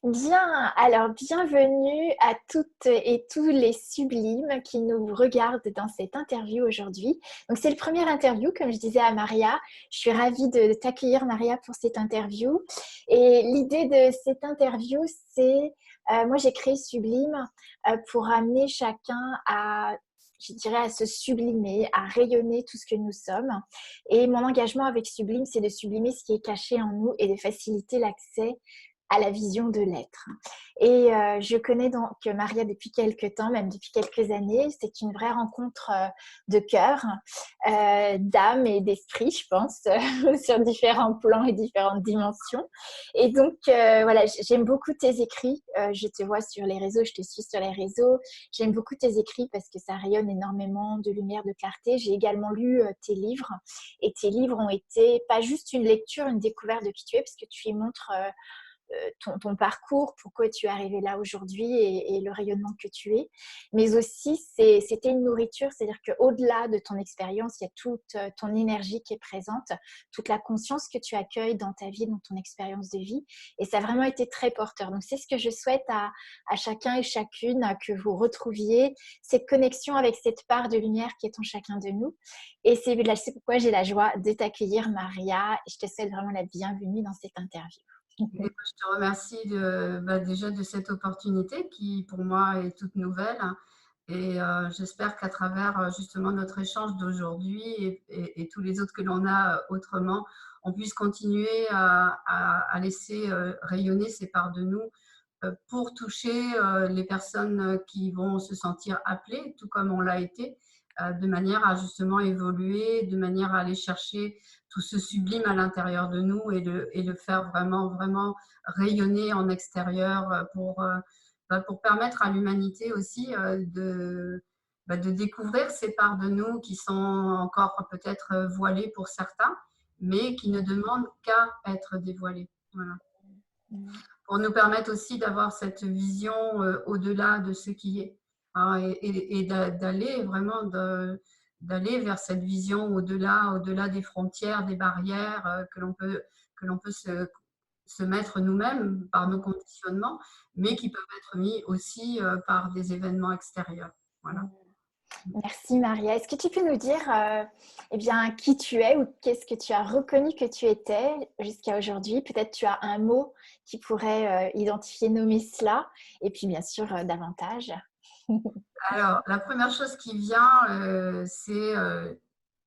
Bien, alors bienvenue à toutes et tous les sublimes qui nous regardent dans cette interview aujourd'hui. Donc c'est le premier interview, comme je disais à Maria. Je suis ravie de t'accueillir, Maria, pour cette interview. Et l'idée de cette interview, c'est, moi j'ai créé Sublime pour amener chacun à, je dirais, à se sublimer, à rayonner tout ce que nous sommes. Et mon engagement avec Sublime, c'est de sublimer ce qui est caché en nous et de faciliter l'accès à la vision de l'être. Et je connais donc Maria depuis quelques temps, même depuis quelques années. C'est une vraie rencontre de cœur, d'âme et d'esprit, je pense, sur différents plans et différentes dimensions. Et donc, voilà, j'aime beaucoup tes écrits. Je te vois sur les réseaux, je te suis sur les réseaux. J'aime beaucoup tes écrits parce que ça rayonne énormément de lumière, de clarté. J'ai également lu tes livres. Et tes livres ont été pas juste une lecture, une découverte de qui tu es, parce que tu y montres ton parcours, pourquoi tu es arrivé là aujourd'hui et le rayonnement que tu es. Mais aussi, c'était une nourriture, c'est-à-dire qu'au-delà de ton expérience, il y a toute ton énergie qui est présente, toute la conscience que tu accueilles dans ta vie, dans ton expérience de vie. Et ça a vraiment été très porteur. Donc, c'est ce que je souhaite à chacun et chacune, que vous retrouviez cette connexion avec cette part de lumière qui est en chacun de nous. Et c'est pourquoi j'ai la joie de t'accueillir, Maria. Et je te souhaite vraiment la bienvenue dans cette interview. Et moi, je te remercie déjà de cette opportunité qui, pour moi, est toute nouvelle. Et j'espère qu'à travers justement notre échange d'aujourd'hui et tous les autres que l'on a autrement, on puisse continuer à laisser rayonner ces parts de nous pour toucher les personnes qui vont se sentir appelées, tout comme on l'a été, de manière à justement évoluer, de manière à aller chercher tout ce sublime à l'intérieur de nous et le faire vraiment, vraiment rayonner en extérieur pour permettre à l'humanité aussi de découvrir ces parts de nous qui sont encore peut-être voilées pour certains, mais qui ne demandent qu'à être dévoilées. Voilà. Pour nous permettre aussi d'avoir cette vision au-delà de ce qui est, hein, et d'aller vraiment d'aller vers cette vision au-delà des frontières, des barrières que l'on peut se mettre nous-mêmes par nos conditionnements, mais qui peuvent être mis aussi par des événements extérieurs. Voilà. Merci Maria. Est-ce que tu peux nous dire eh bien, qui tu es ou qu'est-ce que tu as reconnu que tu étais jusqu'à aujourd'hui? Peut-être tu as un mot qui pourrait identifier, nommer cela, et puis bien sûr davantage. Alors, la première chose qui vient, c'est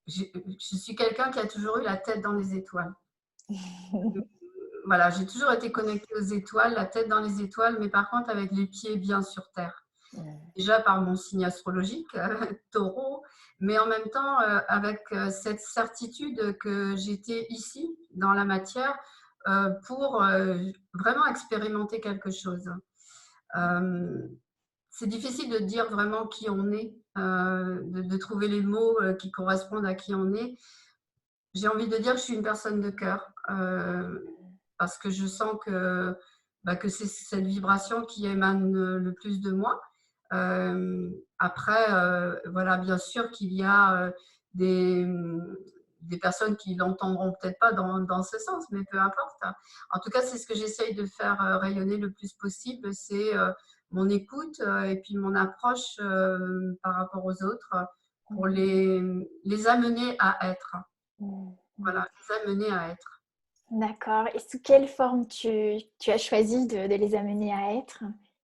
je suis quelqu'un qui a toujours eu la tête dans les étoiles. Voilà, j'ai toujours été connectée aux étoiles, la tête dans les étoiles, mais par contre avec les pieds bien sur terre. Déjà par mon signe astrologique, taureau, mais en même temps avec cette certitude que j'étais ici, dans la matière, pour vraiment expérimenter quelque chose. C'est difficile de dire vraiment qui on est, de trouver les mots qui correspondent à qui on est. J'ai envie de dire que je suis une personne de cœur, parce que je sens que c'est cette vibration qui émane le plus de moi. Après, voilà, bien sûr qu'il y a des, des personnes qui l'entendront peut-être pas dans ce sens, mais peu importe. En tout cas, c'est ce que j'essaye de faire rayonner le plus possible, c'est mon écoute et puis mon approche par rapport aux autres pour les amener à être. Voilà, les amener à être. D'accord. Et sous quelle forme tu as choisi de les amener à être?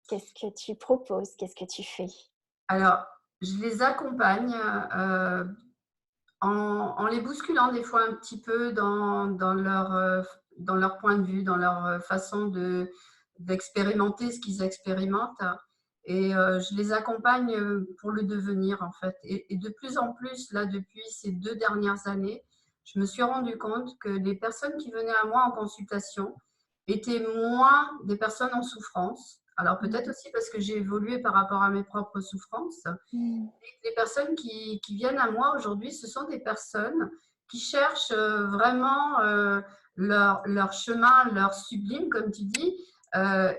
Qu'est-ce que tu proposes? Qu'est-ce que tu fais? Alors, je les accompagne en les bousculant des fois un petit peu dans leur point de vue, dans leur façon d'expérimenter ce qu'ils expérimentent. Et je les accompagne pour le devenir, en fait. Et de plus en plus, là, depuis ces 2 dernières années, je me suis rendu compte que les personnes qui venaient à moi en consultation étaient moins des personnes en souffrance. Alors peut-être aussi parce que j'ai évolué par rapport à mes propres souffrances. Les personnes qui viennent à moi aujourd'hui, ce sont des personnes qui cherchent vraiment leur chemin, leur sublime, comme tu dis,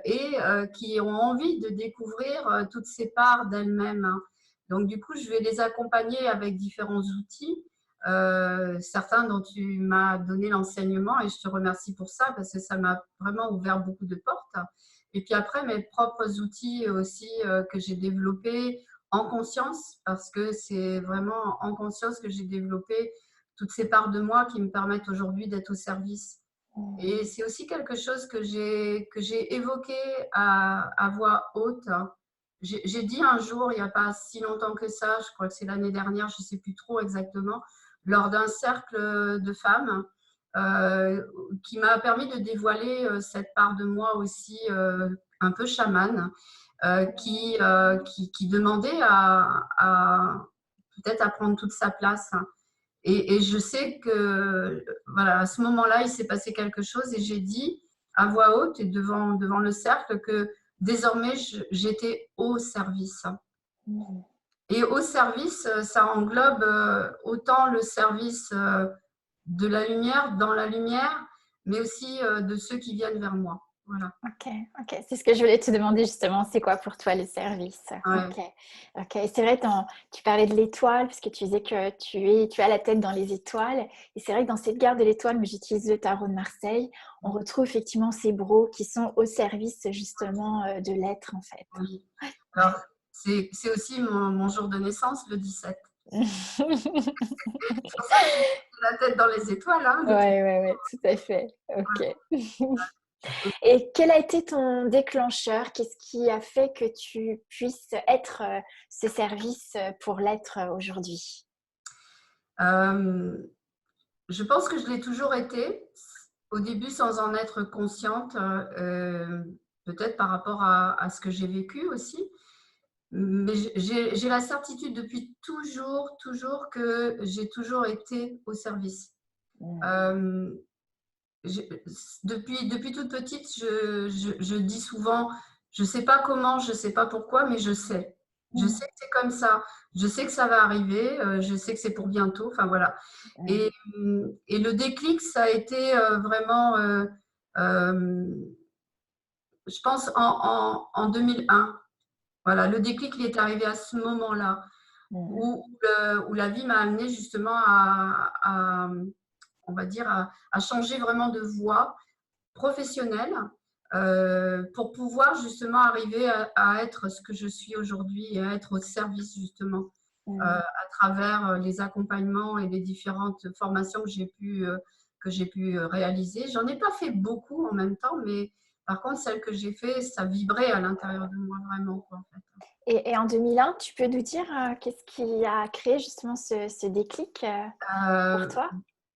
et qui ont envie de découvrir toutes ces parts d'elles-mêmes, hein. Donc, du coup, je vais les accompagner avec différents outils, certains dont tu m'as donné l'enseignement, et je te remercie pour ça, parce que ça m'a vraiment ouvert beaucoup de portes. Et puis après, mes propres outils aussi que j'ai développés en conscience, parce que c'est vraiment en conscience que j'ai développé toutes ces parts de moi qui me permettent aujourd'hui d'être au service. Et c'est aussi quelque chose que j'ai évoqué à voix haute. J'ai dit un jour, il n'y a pas si longtemps que ça, je crois que c'est l'année dernière, je ne sais plus trop exactement, lors d'un cercle de femmes, euh, qui m'a permis de dévoiler cette part de moi aussi un peu chamane, qui demandait à peut-être à prendre toute sa place. Et je sais que voilà, à ce moment-là, il s'est passé quelque chose et j'ai dit à voix haute et devant le cercle que désormais, j'étais au service. Et au service, ça englobe autant le service de la lumière, dans la lumière, mais aussi de ceux qui viennent vers moi. Voilà. Ok, ok. C'est ce que je voulais te demander justement. C'est quoi pour toi le service? Ouais. Ok, ok. C'est vrai, tu parlais de l'étoile parce que tu disais que tu as la tête dans les étoiles. Et c'est vrai que dans cette guerre de l'étoile, mais j'utilise le tarot de Marseille, on retrouve effectivement ces bros qui sont au service justement de l'être en fait. Oui. Alors, c'est aussi mon jour de naissance, le 17. C'est pour ça que j'ai la tête dans les étoiles. Hein, Ouais, ouais, ouais, tout à fait. Ok. Et quel a été ton déclencheur? Qu'est-ce qui a fait que tu puisses être ce service pour l'être aujourd'hui? Euh, je pense que je l'ai toujours été, au début sans en être consciente, peut-être par rapport à ce que j'ai vécu aussi. Mais j'ai la certitude depuis toujours que j'ai toujours été au service. Euh, depuis toute petite, je dis souvent, je ne sais pas comment, je ne sais pas pourquoi, mais je sais. Je sais que c'est comme ça. Je sais que ça va arriver. Je sais que c'est pour bientôt. Enfin voilà. Et, et le déclic, ça a été vraiment, je pense, en 2001. Voilà, le déclic, il est arrivé à ce moment-là où la vie m'a amené justement on va dire, à changer vraiment de voie professionnelle pour pouvoir justement arriver à être ce que je suis aujourd'hui et à être au service justement à travers les accompagnements et les différentes formations que j'ai pu réaliser. J'en ai pas fait beaucoup en même temps, mais par contre, celles que j'ai fait, ça vibrait à l'intérieur de moi vraiment, quoi, en fait. Et en 2001, tu peux nous dire qu'est-ce qui a créé justement ce déclic pour Euh, toi?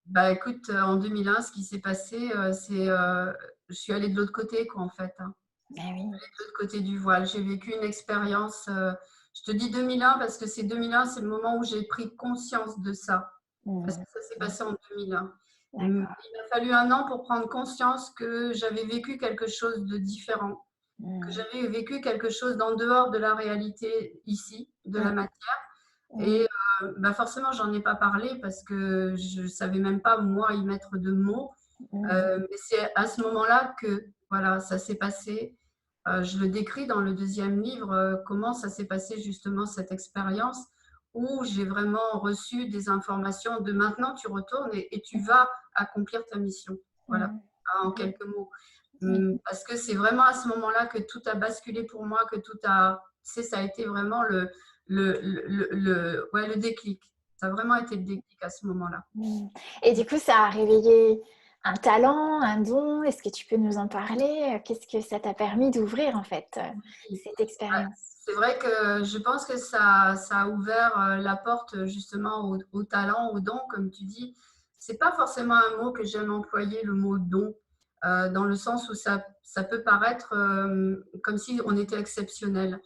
Bah écoute, en 2001, ce qui s'est passé, c'est je suis allée de l'autre côté, quoi, en fait. Hein. Ah oui. De l'autre côté du voile. J'ai vécu une expérience. Je te dis 2001 parce que c'est 2001, c'est le moment où j'ai pris conscience de ça. Parce que ça s'est passé en 2001. Il m'a D'accord. fallu un an pour prendre conscience que j'avais vécu quelque chose de différent, que Mm. j'avais vécu quelque chose d'en dehors de la réalité ici, de la Mm. matière. Mm. Et bah forcément, j'en ai pas parlé parce que je ne savais même pas, moi, y mettre de mots. Mm. Mais c'est à ce moment-là que voilà, ça s'est passé. Je le décris dans le deuxième livre, comment ça s'est passé justement cette expérience où j'ai vraiment reçu des informations de maintenant tu retournes et tu vas accomplir ta mission. Voilà, Mm. en quelques mots. Mm. Parce que c'est vraiment à ce moment-là que tout a basculé pour moi, que tout a, tu sais, ça a été vraiment ouais, le déclic. Ça a vraiment été le déclic à ce moment-là. Mm. Et du coup, ça a réveillé un talent, un don. Est-ce que tu peux nous en parler? Qu'est-ce que ça t'a permis d'ouvrir en fait, cette expérience? C'est vrai que je pense que ça a ouvert la porte justement au talent, au don, comme tu dis. C'est pas forcément un mot que j'aime employer, le mot don, dans le sens où ça peut paraître comme si on était exceptionnel.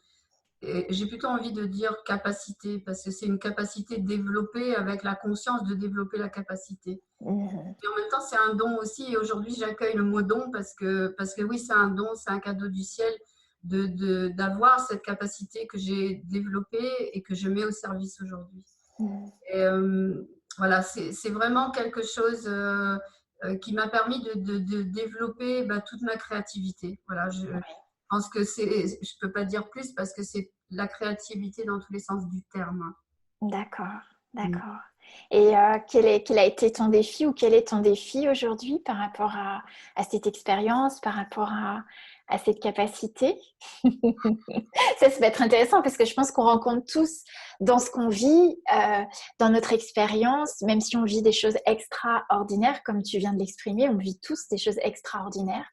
J'ai plutôt envie de dire capacité, parce que c'est une capacité développée avec la conscience de développer la capacité. Mm. Et en même temps, c'est un don aussi. Et aujourd'hui, j'accueille le mot don parce que oui, c'est un don, c'est un cadeau du ciel d'avoir cette capacité que j'ai développée et que je mets au service aujourd'hui. Mm. Et voilà, c'est vraiment quelque chose qui m'a permis de développer toute ma créativité. Voilà, je pense que je peux pas dire plus parce que c'est la créativité dans tous les sens du terme. D'accord, Mm. d'accord. Et quel a été ton défi ou quel est ton défi aujourd'hui par rapport à cette expérience, par rapport à cette capacité. Ça va être intéressant parce que je pense qu'on rencontre tous dans ce qu'on vit, dans notre expérience, même si on vit des choses extraordinaires, comme tu viens de l'exprimer, on vit tous des choses extraordinaires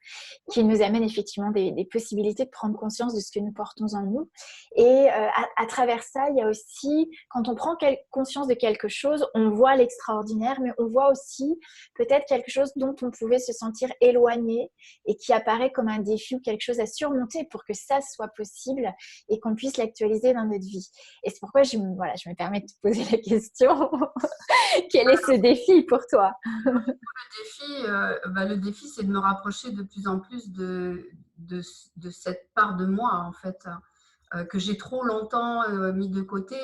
qui nous amènent effectivement des possibilités de prendre conscience de ce que nous portons en nous. Et à travers ça, il y a aussi, quand on prend conscience de quelque chose, on voit l'extraordinaire, mais on voit aussi peut-être quelque chose dont on pouvait se sentir éloigné et qui apparaît comme un défi ou quelque chose à surmonter pour que ça soit possible et qu'on puisse l'actualiser dans notre vie. Et c'est pourquoi je me permets de te poser la question. Quel est ce défi pour toi? Le défi, c'est de me rapprocher de plus en plus de cette part de moi, en fait, que j'ai trop longtemps mis de côté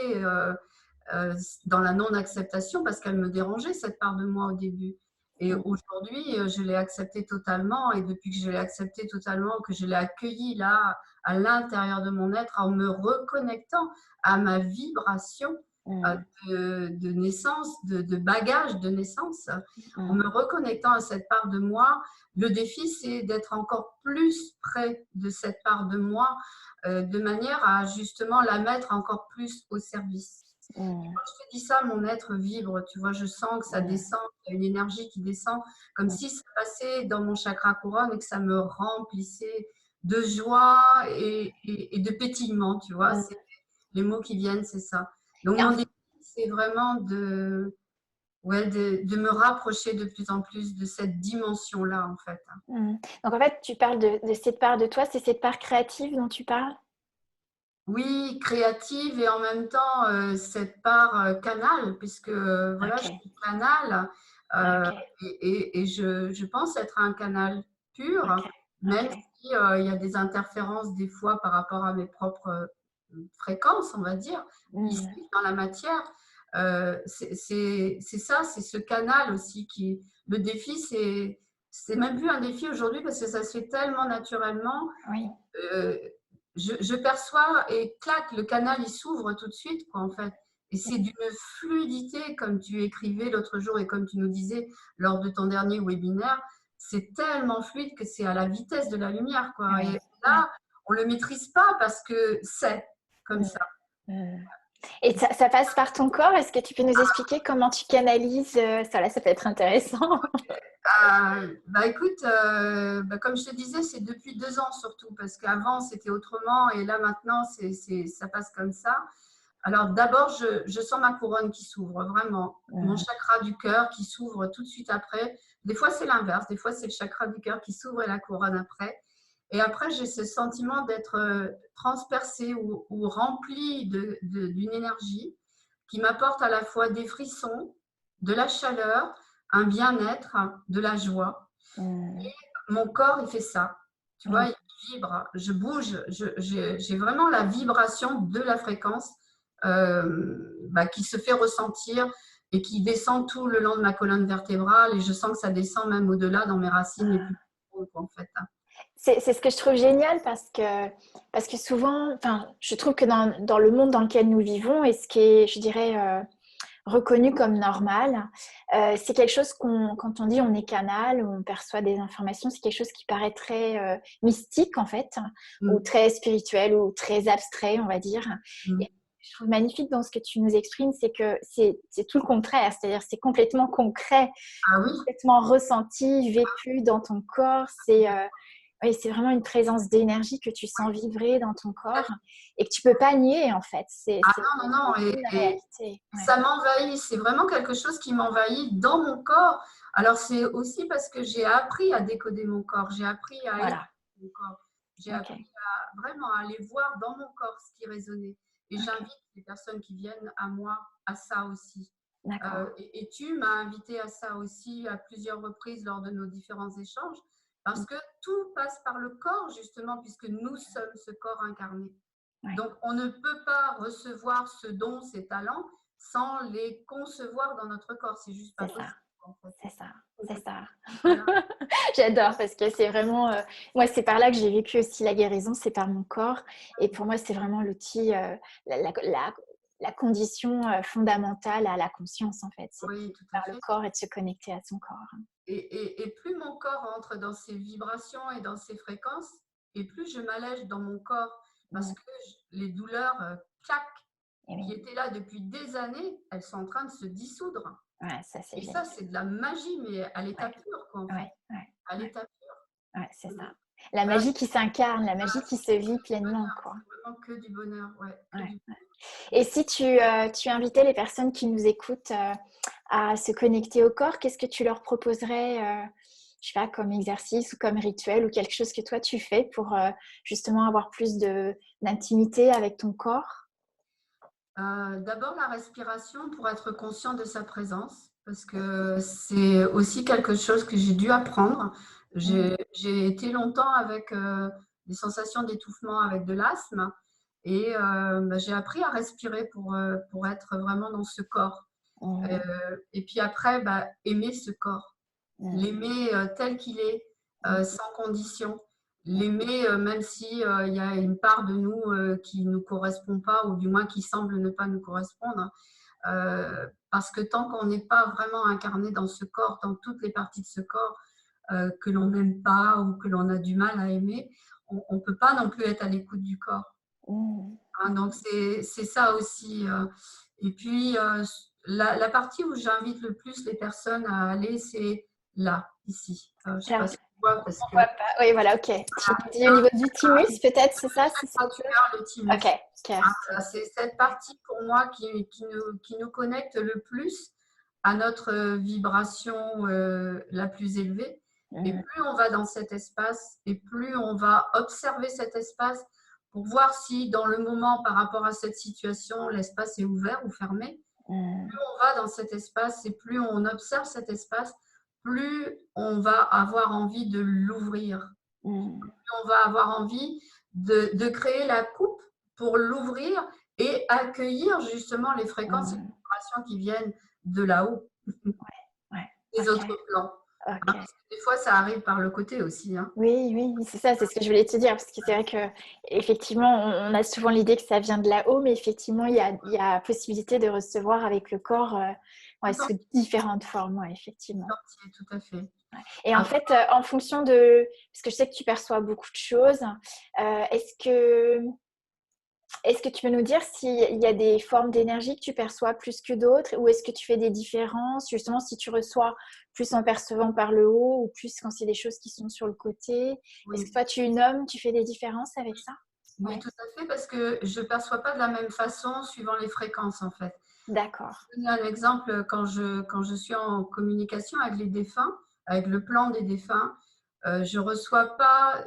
dans la non-acceptation parce qu'elle me dérangeait, cette part de moi au début. Et aujourd'hui, je l'ai acceptée totalement. Et depuis que je l'ai acceptée totalement, que je l'ai accueillie là, à l'intérieur de mon être, en me reconnectant à ma vibration de naissance, de bagage de naissance, en me reconnectant à cette part de moi, le défi, c'est d'être encore plus près de cette part de moi, de manière à justement la mettre encore plus au service. Quand je te dis ça, mon être vibre, tu vois, je sens que ça descend, il y a une énergie qui descend, comme si ça passait dans mon chakra couronne et que ça me remplissait de joie et de pétillement, tu vois. C'est les mots qui viennent, c'est ça. Donc, mon défi, c'est vraiment de me rapprocher de plus en plus de cette dimension-là, en fait. Donc en fait, tu parles de cette part de toi, c'est cette part créative dont tu parles? Oui, créative et en même temps cette part canal, puisque voilà, je Ok, suis canal euh, ok, et je pense être un canal pur, ok, même ok. si il y a des interférences des fois par rapport à mes propres fréquences, on va dire, ici dans la matière. C'est ça, c'est ce canal aussi qui. Le défi, c'est même plus un défi aujourd'hui parce que ça se fait tellement naturellement. Oui. euh, je perçois et clac, le canal il s'ouvre tout de suite, quoi, en fait. Et c'est d'une fluidité, comme tu écrivais l'autre jour et comme tu nous disais lors de ton dernier webinaire, c'est tellement fluide que c'est à la vitesse de la lumière, quoi. Oui, Et oui. là, on le maîtrise pas parce que c'est comme ça. Et ça passe par ton corps. Est-ce que tu peux nous expliquer comment tu canalises ça? Là, ça peut être intéressant. Écoute, comme je te disais, c'est depuis 2 ans surtout, parce qu'avant c'était autrement et là maintenant ça passe comme ça. Alors d'abord, je sens ma couronne qui s'ouvre, vraiment. Mon chakra du cœur qui s'ouvre tout de suite après. Des fois c'est l'inverse, des fois c'est le chakra du cœur qui s'ouvre et la couronne après. Et après, j'ai ce sentiment d'être transpercée ou remplie d'une énergie qui m'apporte à la fois des frissons, de la chaleur, un bien-être, de la joie. Mon corps, il fait ça. Tu vois, il vibre, je bouge, j'ai vraiment la vibration de la fréquence qui se fait ressentir et qui descend tout le long de ma colonne vertébrale et je sens que ça descend même au-delà dans mes racines les plus profondes, en fait. C'est ce que je trouve génial parce que souvent, enfin, je trouve que dans le monde dans lequel nous vivons et ce qui est, je dirais, reconnu comme normal, c'est quelque chose quand on dit on est canal, on perçoit des informations, c'est quelque chose qui paraît très mystique en fait, ou très spirituel, ou très abstrait, on va dire. Et je trouve magnifique dans ce que tu nous exprimes, c'est que c'est tout le contraire, c'est-à-dire c'est complètement concret, Ah oui, complètement ressenti, vécu dans ton corps. Oui, c'est vraiment une présence d'énergie que tu sens vibrer dans ton corps et que tu peux pas nier en fait. C'est non, non, non. une réalité. Ouais. Ça m'envahit, c'est vraiment quelque chose qui m'envahit dans mon corps. Alors, c'est aussi parce que j'ai appris à décoder mon corps, j'ai appris à écouter Voilà. mon corps, j'ai Ok. appris à vraiment à aller voir dans mon corps ce qui résonnait. Et Ok. j'invite les personnes qui viennent à moi à ça aussi. D'accord. Et tu m'as invité à ça aussi à plusieurs reprises lors de nos différents échanges, parce que tout passe par le corps, justement, puisque nous sommes ce corps incarné. Ouais. Donc, on ne peut pas recevoir ce don, ces talents, sans les concevoir dans notre corps. C'est juste pas C'est ça. possible, en fait. C'est ça. C'est ça. Voilà. J'adore parce que c'est vraiment. Moi, c'est par là que j'ai vécu aussi la guérison, c'est par mon corps. Et pour moi, c'est vraiment l'outil, la condition fondamentale à la conscience en fait. C'est Oui, tout à par le fait. corps et de se connecter à son corps. Et plus mon corps entre dans ces vibrations et dans ces fréquences, et plus je m'allège dans mon corps parce Mm. que les douleurs, clac, Et qui oui, étaient là depuis des années, elles sont en train de se dissoudre. ouais, ça c'est Et ça, génial. c'est de la magie, mais à l'état Ouais, pur, quoi, en fait. ouais, ouais, À ouais, l'état pur. ouais, c'est Mm. ça. La Voilà, magie qui s'incarne, la voilà, magie qui c'est se que vit du pleinement, bonheur. quoi. C'est vraiment que du bonheur. Ouais, que Ouais. du Et bonheur. si tu invitais les personnes qui nous écoutent à se connecter au corps, qu'est-ce que tu leur proposerais, je sais pas, comme exercice ou comme rituel ou quelque chose que toi tu fais pour justement avoir plus d'intimité avec ton corps? D'abord, la respiration pour être conscient de sa présence, parce que c'est aussi quelque chose que j'ai dû apprendre. Mm. J'ai été longtemps avec des sensations d'étouffement avec de l'asthme et bah, j'ai appris à respirer pour être vraiment dans ce corps. Mm. Et puis après, bah, aimer ce corps, Mm. l'aimer tel qu'il est, Mm. sans condition. Mm. L'aimer même si il y a une part de nous qui ne nous correspond pas ou du moins qui semble ne pas nous correspondre. Parce que tant qu'on n'est pas vraiment incarné dans ce corps, dans toutes les parties de ce corps que l'on n'aime pas ou que l'on a du mal à aimer, on ne peut pas non plus être à l'écoute du corps. Mm. Hein, donc c'est ça aussi. Et puis la partie où j'invite le plus les personnes à aller, c'est là, ici. Je ne sais pas Alors, si tu vois, parce on que voit pas. Oui, voilà, ok. Tu nous dis au niveau du thymus, peut-être, c'est ça? C'est ça chakra que du tu veux? cœur, le Ok, thymus. cœur, Hein, voilà, thymus. c'est cette partie pour moi qui nous connecte le plus à notre vibration la plus élevée. Et Mm. plus on va dans cet espace, et plus on va observer cet espace pour voir si dans le moment, par rapport à cette situation, l'espace est ouvert ou fermé. Mm. On va dans cet espace et plus on observe cet espace, plus on va avoir envie de l'ouvrir. Mm. On va avoir envie de créer la coupe pour l'ouvrir et accueillir justement les fréquences et les Mm. vibrations qui viennent de là-haut, Ouais, des ok, autres plans. Hein, ok. parce que des fois, ça arrive par le côté aussi. Hein. Oui, oui, c'est ça, c'est ce que je voulais te dire, parce que c'est vrai que effectivement, on a souvent l'idée que ça vient de là-haut, mais effectivement, il y a possibilité de recevoir avec le corps ouais, Tout sous différentes formes, ouais, effectivement. entier, tout à fait. Et en Après, fait, en fonction de, parce que je sais que tu perçois beaucoup de choses, euh, est-ce que est-ce que tu peux nous dire s'il y a des formes d'énergie que tu perçois plus que d'autres ou est-ce que tu fais des différences, justement, si tu reçois plus en percevant par le haut ou plus quand c'est des choses qui sont sur le côté? Est-ce que oui, toi, tu nommes, tu fais des différences avec ça? oui, Ouais, tout à fait, parce que je ne perçois pas de la même façon suivant les fréquences, en fait. d'accord. Je vais donner un exemple, quand je suis en communication avec les défunts, avec le plan des défunts, je reçois pas,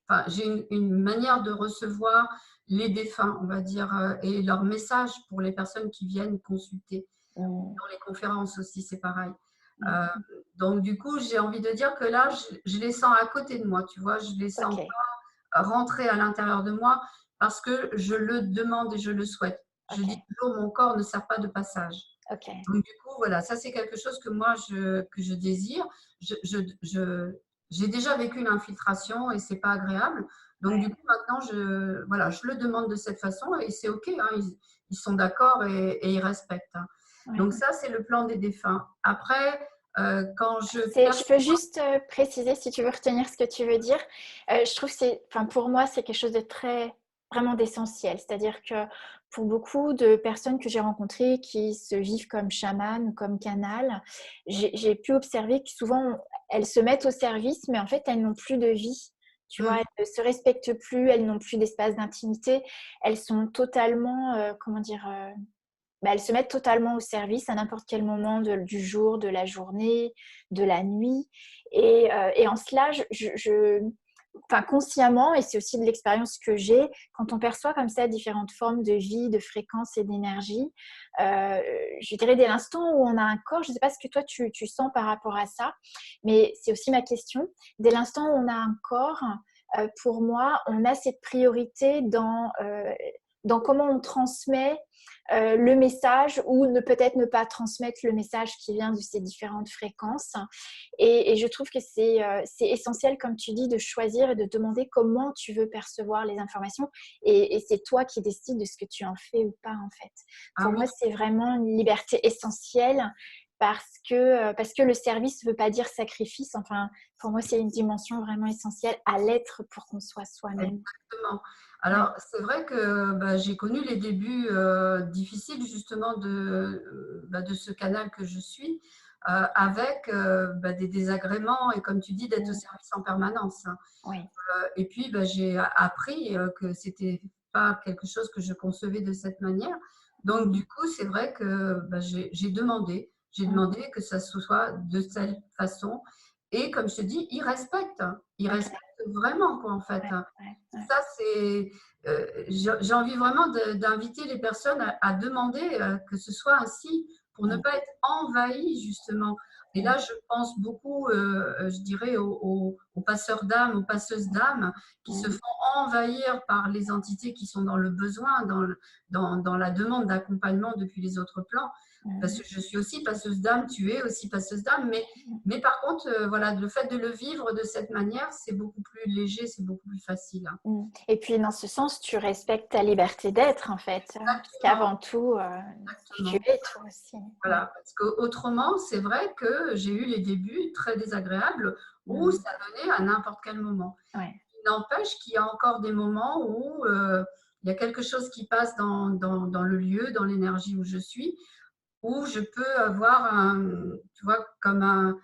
enfin, j'ai une manière de recevoir les défunts, on va dire, et leurs messages pour les personnes qui viennent consulter. Mm, Dans les conférences aussi, c'est pareil. mm. Euh, donc, du coup, j'ai envie de dire que là, je les sens à côté de moi, tu vois, je les sens Ok, rentrer à l'intérieur de moi parce que je le demande et je le souhaite. Je ok, dis toujours, mon corps ne sert pas de passage. ok. Donc, du coup, voilà, ça, c'est quelque chose que moi, que je désire. J'ai déjà vécu l'infiltration et c'est pas agréable. Donc, Ouais, du coup, maintenant, voilà, je le demande de cette façon et c'est OK. Hein, ils sont d'accord et ils respectent. Hein. ouais. Donc, ça, c'est le plan des défunts. Après, quand je Je peux juste préciser, si tu veux retenir ce que tu veux dire. Je trouve que enfin, pour moi, c'est quelque chose de très, vraiment d'essentiel. C'est-à-dire que pour beaucoup de personnes que j'ai rencontrées qui se vivent comme chaman ou comme canal, j'ai pu observer que souvent, elles se mettent au service, mais en fait, elles n'ont plus de vie. Tu vois, Hum, elles ne se respectent plus, elles n'ont plus d'espace d'intimité. Elles sont totalement, comment dire, bah, elles se mettent totalement au service à n'importe quel moment du jour, de la journée, de la nuit. Et en cela, enfin, consciemment, et c'est aussi de l'expérience que j'ai, quand on perçoit comme ça différentes formes de vie, de fréquence et d'énergie, euh, je dirais dès l'instant où on a un corps, je ne sais pas ce que toi tu sens par rapport à ça, mais c'est aussi ma question, dès l'instant où on a un corps, pour moi, on a cette priorité dans comment on transmet le message ou peut-être ne pas transmettre le message qui vient de ces différentes fréquences. Et je trouve que c'est essentiel, comme tu dis, de choisir et de demander comment tu veux percevoir les informations. Et c'est toi qui décides de ce que tu en fais ou pas, en fait. ah Pour oui, moi, c'est vraiment une liberté essentielle parce que le service ne veut pas dire sacrifice. Enfin, pour moi, c'est une dimension vraiment essentielle à l'être pour qu'on soit soi-même. Exactement. Ouais. Alors, c'est vrai que j'ai connu les débuts difficiles justement de ce canal que je suis, avec des désagréments et comme tu dis, d'être au Mm. service en permanence. Oui. Et puis, j'ai appris que c'était pas quelque chose que je concevais de cette manière. Donc, du coup, c'est vrai que j'ai Mm. demandé que ça se soit de cette façon. Et comme je te dis, ils Ok. respectent vraiment, quoi, en fait. Ouais, ouais, ouais. Ça, c'est, j'ai envie vraiment d'inviter les personnes à demander que ce soit ainsi pour ne Mm. pas être envahi, justement. Et Mm. là, je pense beaucoup, je dirais, aux passeurs d'âme, aux passeuses d'âme qui se Mm. font envahir par les entités qui sont dans le besoin, dans la demande d'accompagnement depuis les autres plans. Parce Mm. que je suis aussi passeuse d'âme, tu es aussi passeuse d'âme, mais par contre, voilà, le fait de le vivre de cette manière, c'est beaucoup plus léger, c'est beaucoup plus facile. Mm. Et puis, dans ce sens, tu respectes ta liberté d'être, en fait. Parce Exactement, qu'avant tout, tu exactement. es toi aussi. Ouais. Voilà, parce qu'autrement, c'est vrai que j'ai eu les débuts très désagréables où Mm. ça venait à n'importe quel moment. Ouais. Il n'empêche qu'il y a encore des moments où il y a quelque chose qui passe dans le lieu, dans l'énergie où je suis, où je peux avoir tu vois, comme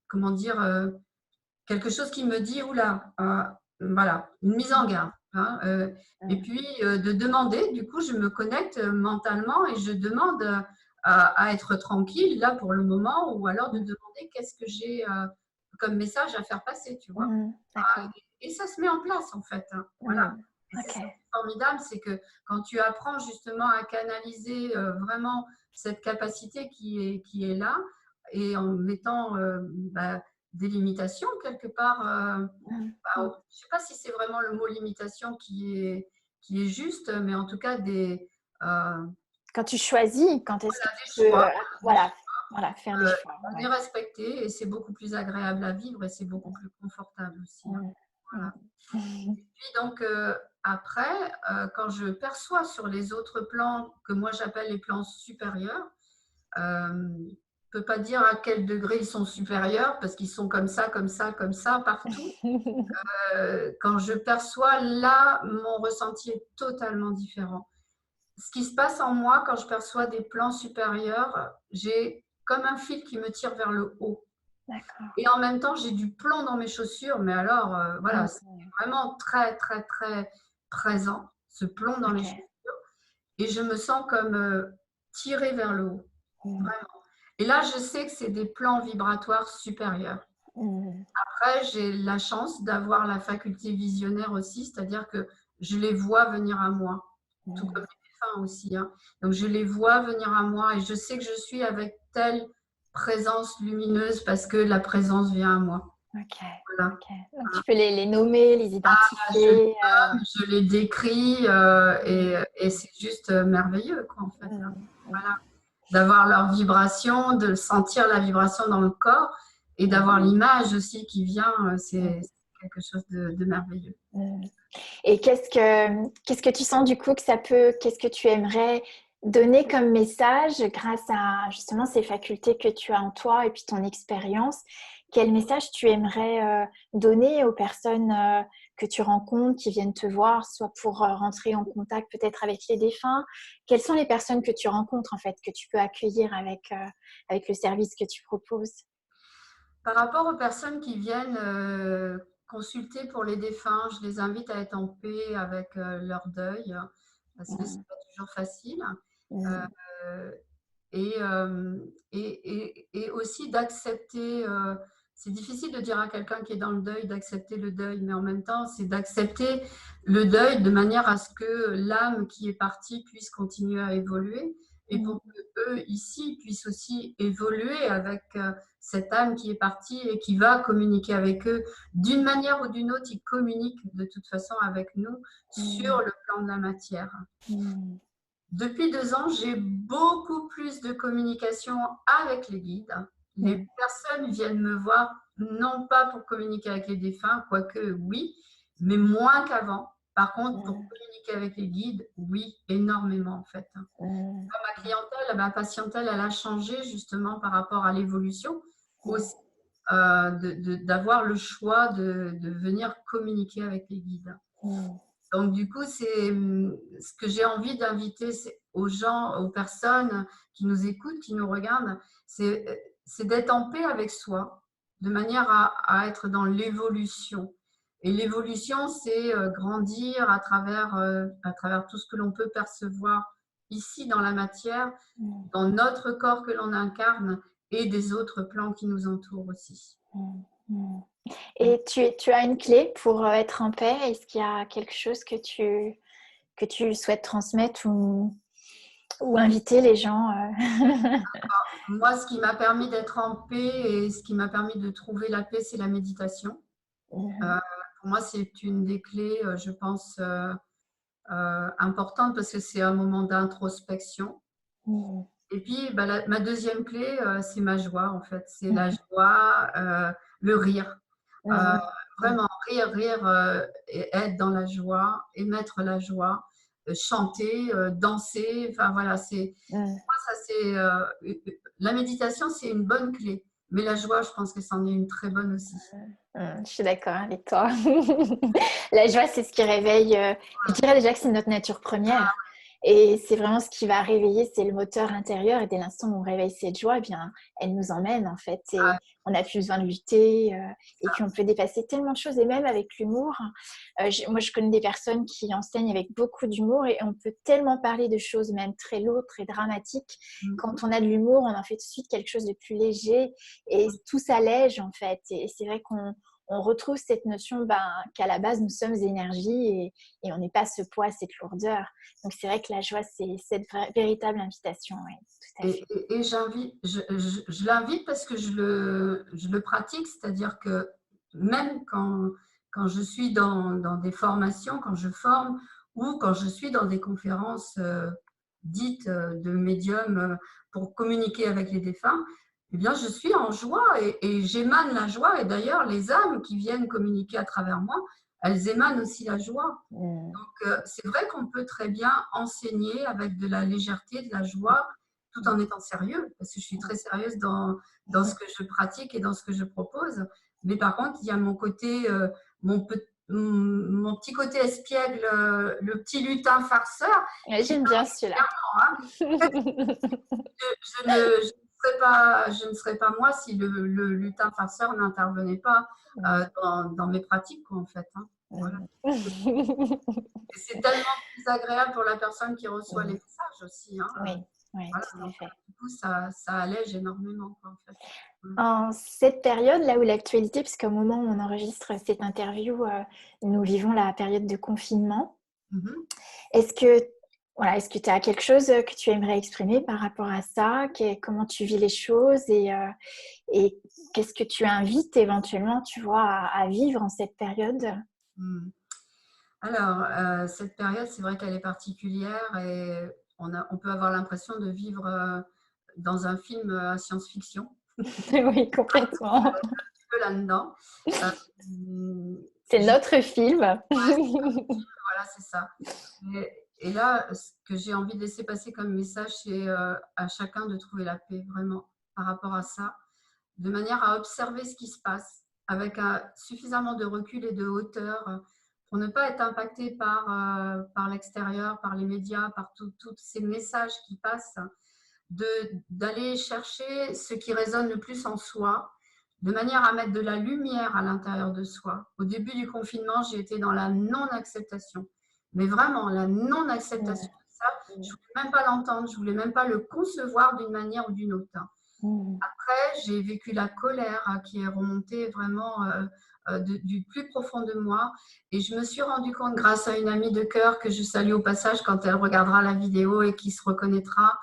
comment dire, quelque chose qui me dit, oula, voilà, une mise en garde. Hein, et Mm. puis de demander, du coup, je me connecte mentalement et je demande à être tranquille là pour le moment, ou alors de Mm. demander qu'est-ce que j'ai comme message à faire passer, tu vois. Mm. D'accord. Et ça se met en place en fait. Hein, voilà. Mm. Et c'est Ok. ça qui est formidable, c'est que quand tu apprends justement à canaliser vraiment cette capacité qui est là, et en mettant des limitations quelque part. Mm. Je Mm. ne sais pas si c'est vraiment le mot limitation qui est juste, mais en tout cas Quand tu choisis, quand est-ce que tu des peux, choix. Des voilà, voilà, faire des choix. on est Ouais. respecté et c'est beaucoup plus agréable à vivre et c'est beaucoup plus confortable aussi. Hein. Mm. Voilà. Mm. Puis donc après, quand je perçois sur les autres plans que moi j'appelle les plans supérieurs, je ne peux pas dire à quel degré ils sont supérieurs parce qu'ils sont comme ça, partout. Quand je perçois, là, mon ressenti est totalement différent. Ce qui se passe en moi quand je perçois des plans supérieurs, j'ai comme un fil qui me tire vers le haut. D'accord. Et en même temps, j'ai du plomb dans mes chaussures, mais alors, voilà, c'est Mm. vraiment très, très, très présent, ce plomb dans les chaussures. Ok. Et je me sens comme tirée vers le haut, Mm. vraiment. Et là, je sais que c'est des plans vibratoires supérieurs. Mm. Après, j'ai la chance d'avoir la faculté visionnaire aussi, c'est-à-dire que je les vois venir à moi, tout comme Mm. les défunts aussi. Hein. Donc, je les vois venir à moi et je sais que je suis avec telle présence lumineuse parce que la présence vient à moi. Ok. Voilà. Ok. Donc tu peux les nommer, les Je les identifier. nomme, je les décris Mm. et c'est juste merveilleux, quoi, en fait. Hein. Mm. Mm. Voilà. D'avoir leur vibration, de sentir la vibration dans le corps et Mm. d'avoir l'image aussi qui vient, Mm. c'est quelque chose de merveilleux. Mm. Et qu'est-ce que tu sens du coup que ça peut, qu'est-ce que tu aimerais donner comme message grâce à justement ces facultés que tu as en toi et puis ton expérience? Quel message tu aimerais donner aux personnes que tu rencontres, qui viennent te voir, soit pour rentrer en contact peut-être avec les défunts? Quelles sont les personnes que tu rencontres en fait, que tu peux accueillir avec le service que tu proposes? Par rapport aux personnes qui viennent consulter pour les défunts, je les invite à être en paix avec leur deuil, parce que c'est Mm. pas toujours facile. Mm. Euh, et aussi d'accepter, c'est difficile de dire à quelqu'un qui est dans le deuil d'accepter le deuil, mais en même temps, c'est d'accepter le deuil de manière à ce que l'âme qui est partie puisse continuer à évoluer et Mm. pour que eux ici puissent aussi évoluer avec cette âme qui est partie et qui va communiquer avec eux d'une manière ou d'une autre. Ils communiquent de toute façon avec nous sur Mm. le plan de la matière. Mm. Depuis 2 ans, j'ai beaucoup plus de communication avec les guides. Les Mm. personnes viennent me voir, non pas pour communiquer avec les défunts, quoique oui, mais moins qu'avant, Par contre, pour communiquer avec les guides, oui, énormément en fait. Ma clientèle, ma patientèle, elle a changé justement par rapport à l'évolution aussi, d'avoir le choix de venir communiquer avec les guides. Donc du coup, c'est ce que j'ai envie d'inviter aux gens, aux personnes qui nous écoutent, qui nous regardent, c'est d'être en paix avec soi, de manière à être dans l'évolution. Et l'évolution, c'est grandir à travers tout ce que l'on peut percevoir ici dans la matière, dans notre corps que l'on incarne et des autres plans qui nous entourent aussi. Et tu as une clé pour être en paix? Est-ce qu'il y a quelque chose que tu souhaites transmettre ou inviter les gens Moi, ce qui m'a permis d'être en paix et ce qui m'a permis de trouver la paix, c'est la méditation. Pour moi, c'est une des clés, je pense, importantes parce que c'est un moment d'introspection. Et puis, ma deuxième clé, c'est ma joie, en fait. C'est la joie, le rire. Vraiment, rire et être dans la joie, émettre la joie, chanter, danser. Enfin, voilà, moi, ça, la méditation, c'est une bonne clé. Mais la joie, je pense que c'en est une très bonne aussi. Je suis d'accord avec toi. La joie, c'est ce qui réveille. Je dirais déjà que c'est notre nature première. Et c'est vraiment ce qui va réveiller, c'est le moteur intérieur. Et dès l'instant où on réveille cette joie, eh bien, elle nous emmène en fait. Et on n'a plus besoin de lutter. Et puis on peut dépasser tellement de choses. Et même avec l'humour, moi je connais des personnes qui enseignent avec beaucoup d'humour. Et on peut tellement parler de choses même très lourdes, très dramatiques. Quand on a de l'humour, on en fait tout de suite quelque chose de plus léger. Et tout s'allège en fait. Et c'est vrai qu'on retrouve cette notion qu'à la base, nous sommes énergie et on n'est pas ce poids, cette lourdeur. Donc, c'est vrai que la joie, c'est cette véritable invitation. Oui, tout à fait. Et je l'invite parce que je le pratique, c'est-à-dire que même quand je suis dans des formations, quand je forme ou quand je suis dans des conférences dites de médium pour communiquer avec les défunts, eh bien, je suis en joie et j'émane la joie. Et d'ailleurs, les âmes qui viennent communiquer à travers moi, elles émanent aussi la joie. Donc, c'est vrai qu'on peut très bien enseigner avec de la légèreté, de la joie, tout en étant sérieux, parce que je suis très sérieuse dans ce que je pratique et dans ce que je propose. Mais par contre, il y a mon côté, mon petit côté espiègle, le petit lutin farceur. J'aime bien celui-là. Je ne serais pas moi si le lutin farceur n'intervenait pas dans mes pratiques, quoi, en fait. Voilà. C'est tellement plus agréable pour la personne qui reçoit les messages aussi. Oui, voilà, tout à fait. Du coup, ça allège énormément, quoi, en fait. En cette période, là où l'actualité, puisqu'au moment où on enregistre cette interview, nous vivons la période de confinement. Est-ce que tu as quelque chose que tu aimerais exprimer par rapport à ça? Comment tu vis les choses et qu'est-ce que tu invites éventuellement, tu vois, à vivre en cette période? Alors, cette période, c'est vrai qu'elle est particulière et on peut avoir l'impression de vivre dans un film à science-fiction. Oui, complètement. Un petit peu là-dedans. C'est notre film. Voilà, c'est ça. Et là, ce que j'ai envie de laisser passer comme message, c'est à chacun de trouver la paix, vraiment, par rapport à ça, de manière à observer ce qui se passe avec suffisamment de recul et de hauteur pour ne pas être impacté par l'extérieur, par les médias, par tous ces messages qui passent, d'aller chercher ce qui résonne le plus en soi, de manière à mettre de la lumière à l'intérieur de soi. Au début du confinement, j'ai été dans la non-acceptation. Mais vraiment, la non-acceptation de ça, je ne voulais même pas l'entendre, je ne voulais même pas le concevoir d'une manière ou d'une autre. Après, j'ai vécu la colère qui est remontée vraiment du plus profond de moi. Et je me suis rendu compte, grâce à une amie de cœur que je salue au passage quand elle regardera la vidéo et qui se reconnaîtra,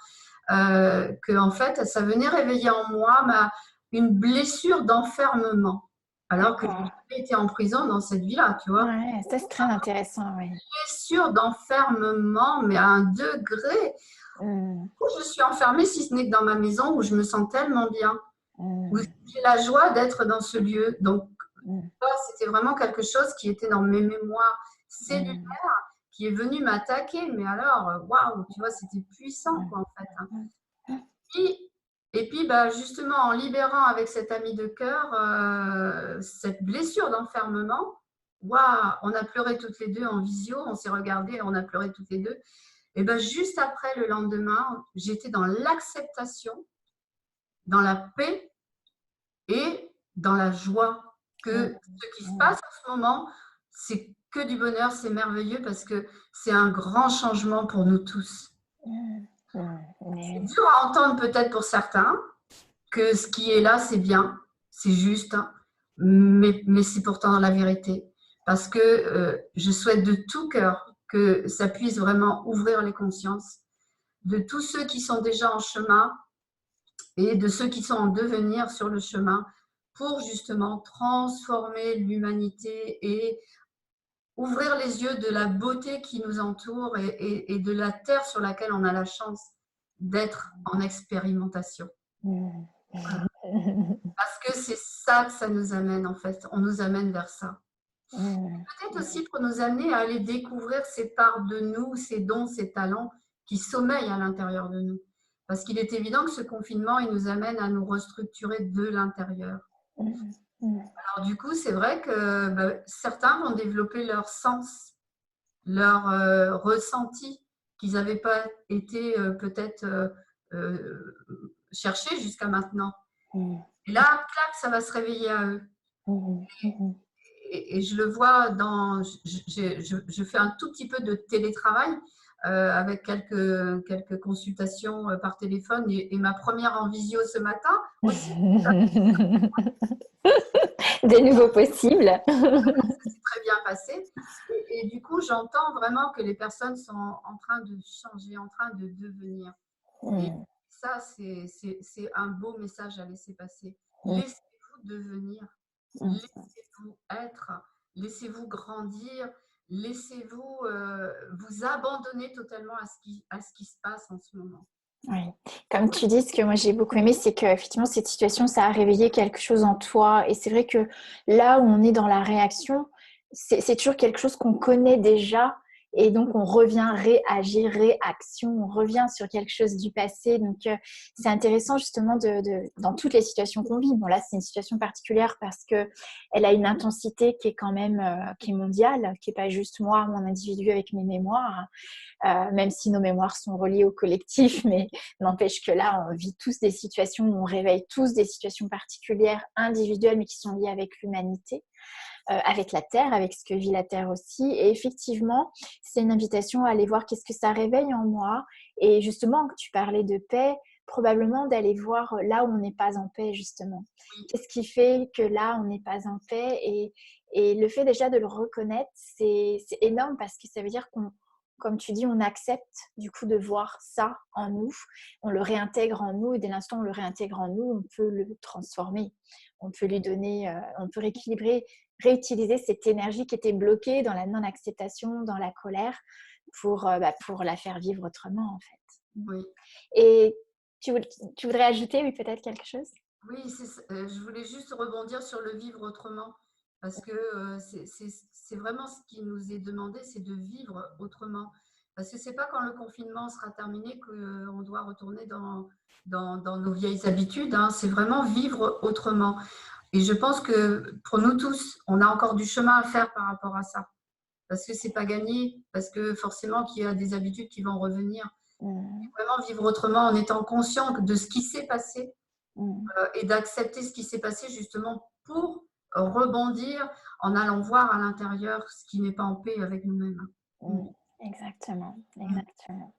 que en fait, ça venait réveiller en moi une blessure d'enfermement. Alors que j'ai été en prison dans cette vie-là, tu vois. Ouais, ça c'est très intéressant, oui. Blessure d'enfermement, mais à un degré où je suis enfermée, si ce n'est que dans ma maison, où je me sens tellement bien, où j'ai la joie d'être dans ce lieu. Donc, c'était vraiment quelque chose qui était dans mes mémoires. cellulaire qui est venu m'attaquer. Mais alors, waouh, tu vois, c'était puissant, quoi, en fait, hein. Puis, et puis, bah, justement, en libérant avec cet ami de cœur cette blessure d'enfermement, waouh, on a pleuré toutes les deux en visio, on s'est regardé, on a pleuré toutes les deux. Et ben, juste après, le lendemain, j'étais dans l'acceptation, dans la paix et dans la joie que ce qui se passe en ce moment, c'est que du bonheur, c'est merveilleux parce que c'est un grand changement pour nous tous. C'est dur à entendre peut-être pour certains que ce qui est là, c'est bien, c'est juste, hein, mais c'est pourtant la vérité. Parce que je souhaite de tout cœur que ça puisse vraiment ouvrir les consciences de tous ceux qui sont déjà en chemin et de ceux qui sont en devenir sur le chemin pour justement transformer l'humanité et ouvrir les yeux de la beauté qui nous entoure et de la terre sur laquelle on a la chance d'être en expérimentation. Voilà. Parce que c'est ça que ça nous amène en fait, on nous amène vers ça. Peut-être aussi pour nous amener à aller découvrir ces parts de nous, ces dons, ces talents qui sommeillent à l'intérieur de nous. Parce qu'il est évident que ce confinement, il nous amène à nous restructurer de l'intérieur. Alors du coup, c'est vrai que certains vont développer leur sens, leur ressenti qu'ils n'avaient pas été peut-être cherchés jusqu'à maintenant. Et là, clac, ça va se réveiller à eux. Et je le vois je fais un tout petit peu de télétravail avec quelques consultations par téléphone et ma première en visio ce matin aussi. Des nouveaux possibles. C'est très bien passé. Et du coup, j'entends vraiment que les personnes sont en train de changer, en train de devenir. Et ça, c'est un beau message à laisser passer. Laissez-vous devenir. Laissez-vous être, laissez-vous grandir, laissez-vous vous abandonner totalement à ce qui se passe en ce moment. Oui. Comme tu dis, ce que moi j'ai beaucoup aimé, c'est qu'effectivement, cette situation, ça a réveillé quelque chose en toi. Et c'est vrai que là où on est dans la réaction, c'est toujours quelque chose qu'on connaît déjà. Et donc, on revient réagir, réaction, on revient sur quelque chose du passé. Donc, c'est intéressant justement dans toutes les situations qu'on vit. Bon, là, c'est une situation particulière parce qu'elle a une intensité qui est quand même qui est mondiale, qui n'est pas juste moi, mon individu avec mes mémoires. Même si nos mémoires sont reliées au collectif, mais n'empêche que là, on vit tous des situations où on réveille tous des situations particulières, individuelles, mais qui sont liées avec l'humanité, avec la Terre, avec ce que vit la Terre aussi. Et effectivement, c'est une invitation à aller voir qu'est-ce que ça réveille en moi. Et justement, que tu parlais de paix, probablement d'aller voir là où on n'est pas en paix, justement. Qu'est-ce qui fait que là, on n'est pas en paix et le fait déjà de le reconnaître, c'est énorme parce que ça veut dire qu'on, comme tu dis, on accepte du coup de voir ça en nous, on le réintègre en nous et dès l'instant où on le réintègre en nous, on peut le transformer, on peut lui donner, on peut rééquilibrer, réutiliser cette énergie qui était bloquée dans la non-acceptation, dans la colère, pour la faire vivre autrement en fait. Oui. Et tu voudrais ajouter, oui, peut-être quelque chose? Oui, je voulais juste rebondir sur le vivre autrement, parce que c'est vraiment ce qui nous est demandé, c'est de vivre autrement. Parce que ce n'est pas quand le confinement sera terminé qu'on doit retourner dans nos vieilles habitudes, hein. C'est vraiment vivre autrement. Et je pense que pour nous tous, on a encore du chemin à faire par rapport à ça. Parce que ce n'est pas gagné, parce que forcément qu'il y a des habitudes qui vont revenir. Vraiment vivre autrement en étant conscient de ce qui s'est passé et d'accepter ce qui s'est passé justement pour rebondir en allant voir à l'intérieur ce qui n'est pas en paix avec nous-mêmes. Exactement, exactement.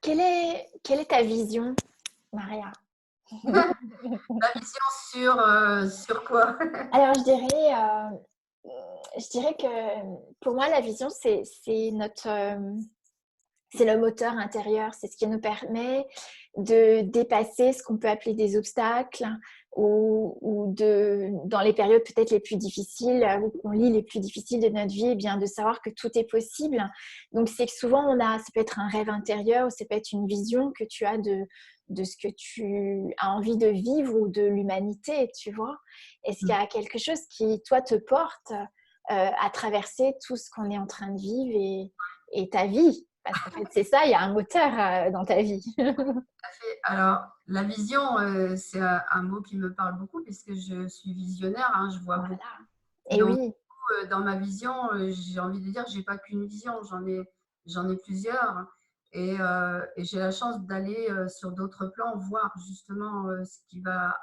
Quelle est ta vision, Maria? La vision sur quoi? Alors, je dirais que pour moi, la vision, c'est le moteur intérieur, c'est ce qui nous permet de dépasser ce qu'on peut appeler des obstacles ou dans les périodes peut-être les plus difficiles ou qu'on lit les plus difficiles de notre vie, eh bien de savoir que tout est possible. Donc c'est que souvent ça peut être un rêve intérieur ou ça peut être une vision que tu as de ce que tu as envie de vivre ou de l'humanité, tu vois. Est-ce qu'il y a quelque chose qui, toi, te porte à traverser tout ce qu'on est en train de vivre et ta vie. Parce qu'en fait, c'est ça, il y a un moteur dans ta vie. Alors, la vision, c'est un mot qui me parle beaucoup puisque je suis visionnaire, hein, je vois beaucoup. Voilà. Et Donc, oui. dans ma vision, j'ai envie de dire, j'ai pas qu'une vision, j'en ai plusieurs. Et j'ai la chance d'aller sur d'autres plans, voir justement ce qui va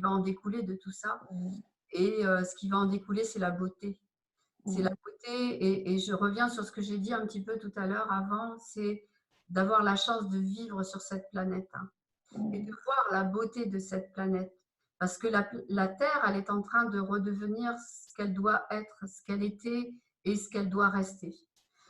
en découler de tout ça. Mm, Et ce qui va en découler, c'est la beauté. C'est la mm, beauté. Et je reviens sur ce que j'ai dit un petit peu tout à l'heure avant, c'est d'avoir la chance de vivre sur cette planète, hein, et de mm, voir la beauté de cette planète. Parce que la Terre, elle est en train de redevenir ce qu'elle doit être, ce qu'elle était et ce qu'elle doit rester.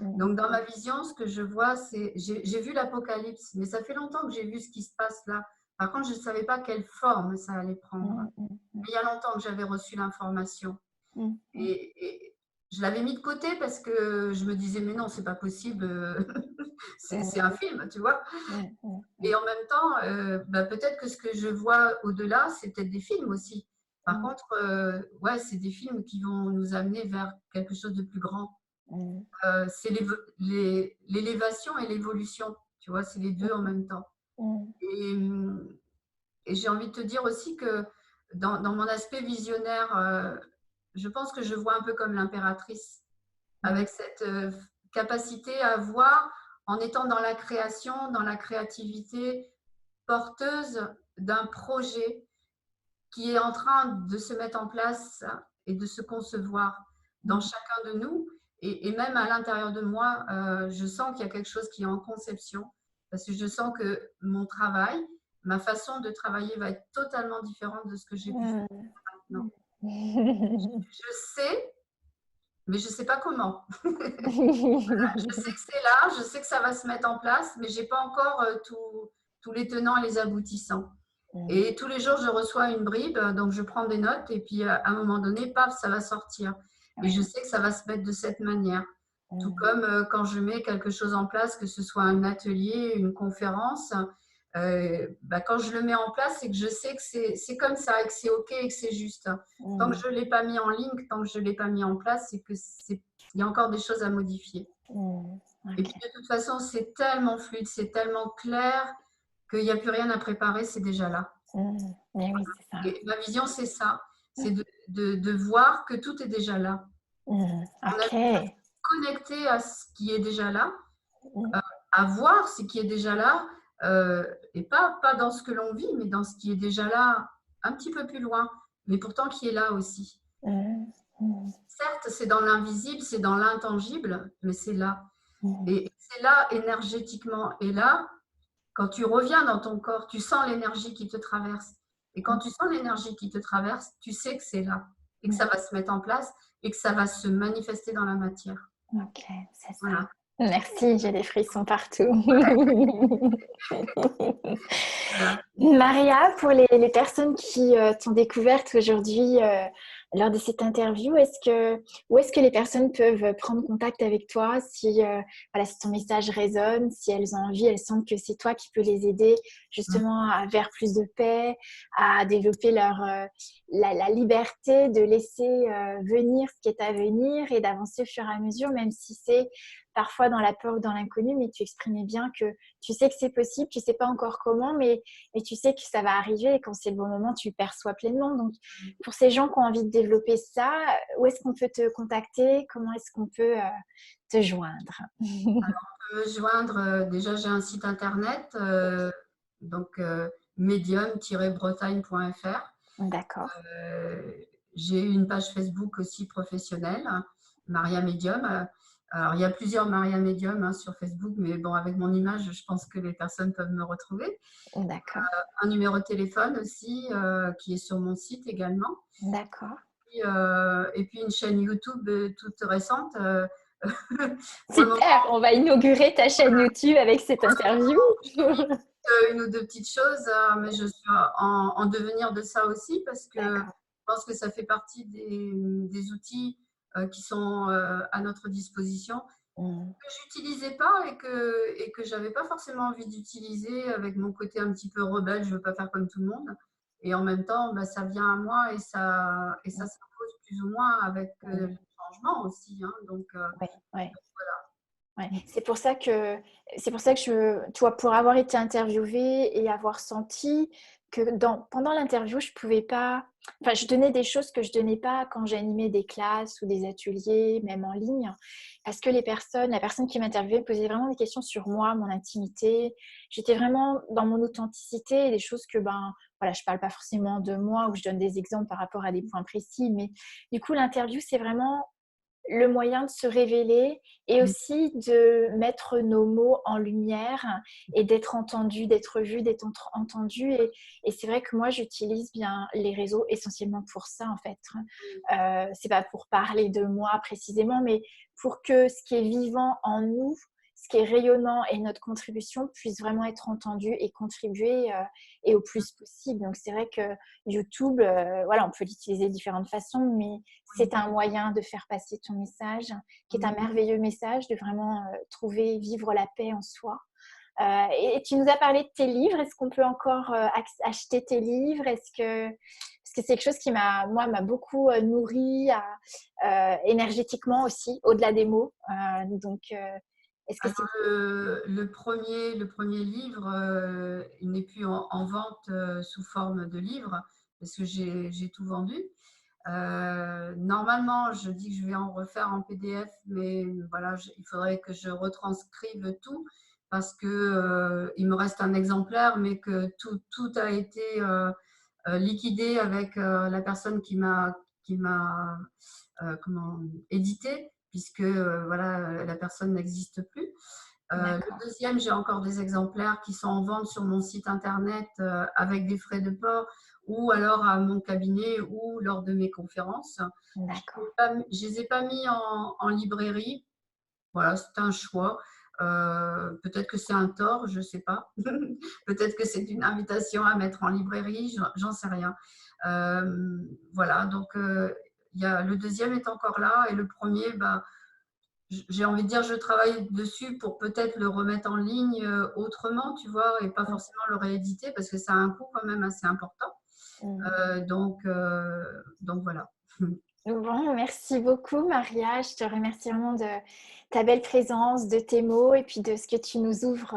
mm, Donc, dans ma vision, ce que je vois, c'est, j'ai vu l'Apocalypse, mais ça fait longtemps que j'ai vu ce qui se passe là. Par contre, je ne savais pas quelle forme ça allait prendre. mm, mm, Mais il y a longtemps que j'avais reçu l'information. mm, mm, Et je l'avais mis de côté parce que je me disais, mais non, c'est pas possible, c'est un film, tu vois. mm, mm, Et en même temps, bah, peut-être que ce que je vois au-delà, c'est peut-être des films aussi. Par mm, contre, ouais, c'est des films qui vont nous amener vers quelque chose de plus grand. mm, C'est l'élévation et l'évolution, tu vois, c'est les deux en même temps. mm, Et, et j'ai envie de te dire aussi que dans mon aspect visionnaire, je pense que je vois un peu comme l'impératrice, mm, avec cette capacité à voir en étant dans la création, dans la créativité, porteuse d'un projet qui est en train de se mettre en place et de se concevoir dans mm. chacun de nous. Et même à l'intérieur de moi, je sens qu'il y a quelque chose qui est en conception, parce que je sens que mon travail, ma façon de travailler va être totalement différente de ce que j'ai pu faire maintenant. Je sais, mais je ne sais pas comment. Je sais que c'est là, je sais que ça va se mettre en place, mais je n'ai pas encore tous les tenants et les aboutissants. Mm, Et tous les jours, je reçois une bribe, donc je prends des notes et puis à un moment donné, paf, ça va sortir. Et je ouais. sais que ça va se mettre de cette manière. Tout Mm, comme quand je mets quelque chose en place, que ce soit un atelier, une conférence, bah, quand je le mets en place, c'est que je sais que c'est comme ça et que c'est OK et que c'est juste. Tant que mm, je ne l'ai pas mis en ligne, tant que je ne l'ai pas mis en place, c'est il y a encore des choses à modifier. mm. Et Ok. puis de toute façon, c'est tellement fluide, c'est tellement clair qu'il n'y a plus rien à préparer, c'est déjà là. Mm. Mais oui, c'est ça. Et ma vision, c'est ça, c'est de voir que tout est déjà là. Mm. On a Ok. connecté à ce qui est déjà là, Mm, à voir ce qui est déjà là, et pas dans ce que l'on vit, mais dans ce qui est déjà là, un petit peu plus loin, mais pourtant qui est là aussi. mm, mm, Certes, c'est dans l'invisible, c'est dans l'intangible, mais c'est là. mm, Et c'est là énergétiquement. Et là, quand tu reviens dans ton corps, tu sens l'énergie qui te traverse. Et quand mm, tu sens l'énergie qui te traverse, tu sais que c'est là et que mm. ça va se mettre en place et que ça va se manifester dans la matière. Ok, c'est ça. Voilà. Merci, j'ai des frissons partout. Voilà. Maria, pour les personnes qui t'ont découverte aujourd'hui lors de cette interview, où est-ce que les personnes peuvent prendre contact avec toi si, voilà, si ton message résonne, si elles ont envie, elles sentent que c'est toi qui peux les aider justement vers plus de paix, à développer la liberté de laisser venir ce qui est à venir et d'avancer au fur et à mesure, même si c'est parfois dans la peur ou dans l'inconnu, mais tu exprimais bien que tu sais que c'est possible, tu sais pas encore comment, mais tu sais que ça va arriver et quand c'est le bon moment, tu le perçois pleinement. Donc, pour ces gens qui ont envie de développer ça, où est-ce qu'on peut te contacter? Comment est-ce qu'on peut te joindre? On peut me joindre, déjà j'ai un site internet, donc medium-bretagne.fr. D'accord, Euh, j'ai une page Facebook aussi professionnelle, Maria Medium. Alors, il y a plusieurs Maria Medium sur Facebook, mais bon, avec mon image, je pense que les personnes peuvent me retrouver. d'accord, Un numéro de téléphone aussi, qui est sur mon site également. d'accord. Et puis une chaîne YouTube toute récente. Pour le moment, Super, on va inaugurer ta chaîne YouTube avec cette interview. une ou deux petites choses, mais je suis en devenir de ça aussi parce que D'accord. je pense que ça fait partie des outils qui sont à notre disposition, Mm, que j'utilisais pas et que j'avais pas forcément envie d'utiliser avec mon côté un petit peu rebelle, je veux pas faire comme tout le monde. Et en même temps, bah, ça vient à moi et ça mm, s'impose plus ou moins avec mm. le changement aussi, hein, donc Ouais, ouais. voilà. Ouais. C'est pour ça que tu vois, pour avoir été interviewée et avoir senti que pendant l'interview, je pouvais pas, enfin, je donnais des choses que je donnais pas quand j'animais des classes ou des ateliers, même en ligne, parce que la personne qui m'interviewait me posait vraiment des questions sur moi, mon intimité. J'étais vraiment dans mon authenticité et des choses que, ben, voilà, je parle pas forcément de moi ou je donne des exemples par rapport à des points précis, mais du coup, l'interview, c'est vraiment le moyen de se révéler et Mmh. aussi de mettre nos mots en lumière et d'être entendu, d'être vu, d'être entendu. Et c'est vrai que moi, j'utilise bien les réseaux essentiellement pour ça, en fait. C'est pas pour parler de moi précisément, mais pour que ce qui est vivant en nous, ce qui est rayonnant et notre contribution puisse vraiment être entendu et contribuer et au plus possible. Donc, c'est vrai que YouTube, voilà, on peut l'utiliser de différentes façons, mais c'est un moyen de faire passer ton message, qui est un merveilleux message de vraiment trouver, vivre la paix en soi. Et tu nous as parlé de tes livres. Est-ce qu'on peut encore acheter tes livres? Parce que c'est quelque chose qui m'a beaucoup nourri énergétiquement aussi, au-delà des mots. Donc, est-ce que c'est… Alors le premier livre, il n'est plus en vente, sous forme de livre parce que j'ai tout vendu. Normalement, je dis que je vais en refaire en PDF, mais voilà, il faudrait que je retranscrive tout parce que, il me reste un exemplaire, mais que tout a été, liquidé avec, la personne qui m'a comment édité puisque, voilà, la personne n'existe plus. Le D'accord, deuxième, j'ai encore des exemplaires qui sont en vente sur mon site internet avec des frais de port ou alors à mon cabinet ou lors de mes conférences. d'accord. Je les ai pas mis en librairie. Voilà, c'est un choix. Peut-être que c'est un tort, je ne sais pas. Peut-être que c'est une invitation à mettre en librairie, j'en sais rien. Voilà, donc le deuxième est encore là et le premier, bah, j'ai envie de dire, je travaille dessus pour peut-être le remettre en ligne autrement, tu vois, et pas forcément le rééditer parce que ça a un coût quand même assez important. Mm. Donc voilà. Bon, merci beaucoup, Maria. Je te remercie vraiment de ta belle présence, de tes mots et puis de ce que tu nous ouvres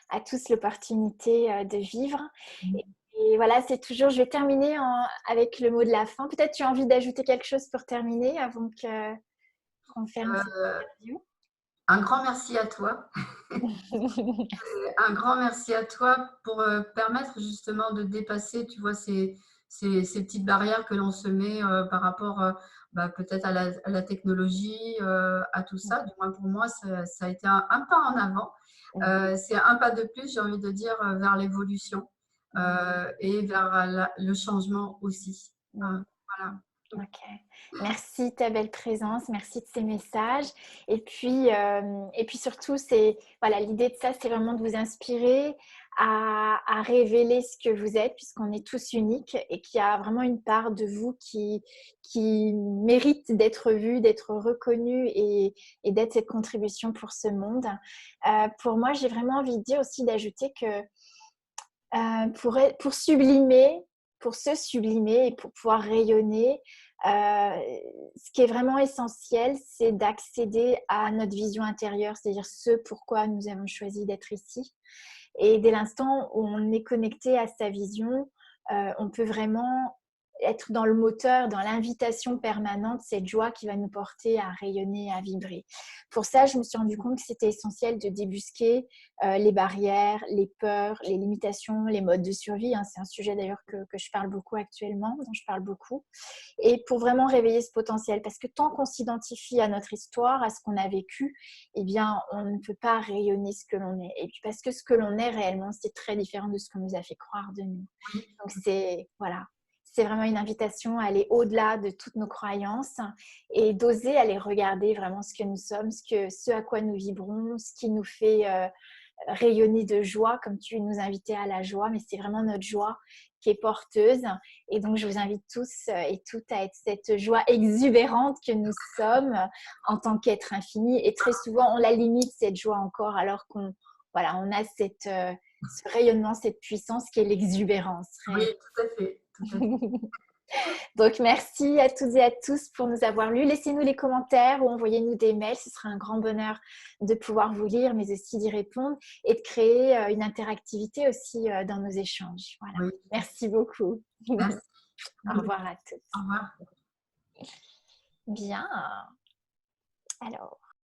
à tous l'opportunité de vivre. Et voilà, c'est toujours, je vais terminer avec le mot de la fin. Peut-être tu as envie d'ajouter quelque chose pour terminer avant qu'on ferme cette Euh, interview. un grand merci à toi. Un grand merci à toi pour permettre justement de dépasser, tu vois, ces petites barrières que l'on se met par rapport bah, peut-être à la technologie, à tout ça. Du moins pour moi, ça a été un pas en avant. C'est un pas de plus, j'ai envie de dire, vers l'évolution et vers le changement aussi. Voilà. Ok. Merci de ta belle présence, merci de ces messages. Et puis surtout, voilà, l'idée de ça, c'est vraiment de vous inspirer à révéler ce que vous êtes, puisqu'on est tous uniques et qu'il y a vraiment une part de vous qui mérite d'être vue, d'être reconnue et d'être cette contribution pour ce monde. Pour moi, j'ai vraiment envie de dire aussi d'ajouter que pour sublimer, pour se sublimer et pour pouvoir rayonner, ce qui est vraiment essentiel, c'est d'accéder à notre vision intérieure, c'est-à-dire ce pourquoi nous avons choisi d'être ici. Et dès l'instant où on est connecté à sa vision, on peut vraiment être dans le moteur, dans l'invitation permanente, cette joie qui va nous porter à rayonner, à vibrer. Pour ça, je me suis rendu compte que c'était essentiel de débusquer les barrières, les peurs, les limitations, les modes de survie. Hein. C'est un sujet d'ailleurs que je parle beaucoup actuellement, dont je parle beaucoup. Et pour vraiment réveiller ce potentiel. Parce que tant qu'on s'identifie à notre histoire, à ce qu'on a vécu, eh bien, on ne peut pas rayonner ce que l'on est. Et puis parce que ce que l'on est réellement, c'est très différent de ce qu'on nous a fait croire de nous. Donc voilà, c'est vraiment une invitation à aller au-delà de toutes nos croyances et d'oser aller regarder vraiment ce que nous sommes, ce à quoi nous vibrons, ce qui nous fait rayonner de joie, comme tu nous invitais à la joie, mais c'est vraiment notre joie qui est porteuse. Et donc, je vous invite tous et toutes à être cette joie exubérante que nous sommes en tant qu'être infini. Et très souvent, on la limite, cette joie encore, alors on a ce rayonnement, cette puissance qui est l'exubérance Oui, réelle. tout à fait. Tout à fait. Donc, merci à toutes et à tous pour nous avoir lus. Laissez-nous les commentaires ou envoyez-nous des mails. Ce sera un grand bonheur de pouvoir vous lire, mais aussi d'y répondre et de créer une interactivité aussi dans nos échanges. Voilà. Oui, Merci beaucoup. merci. Au revoir à Au tous. revoir. Bien. Alors.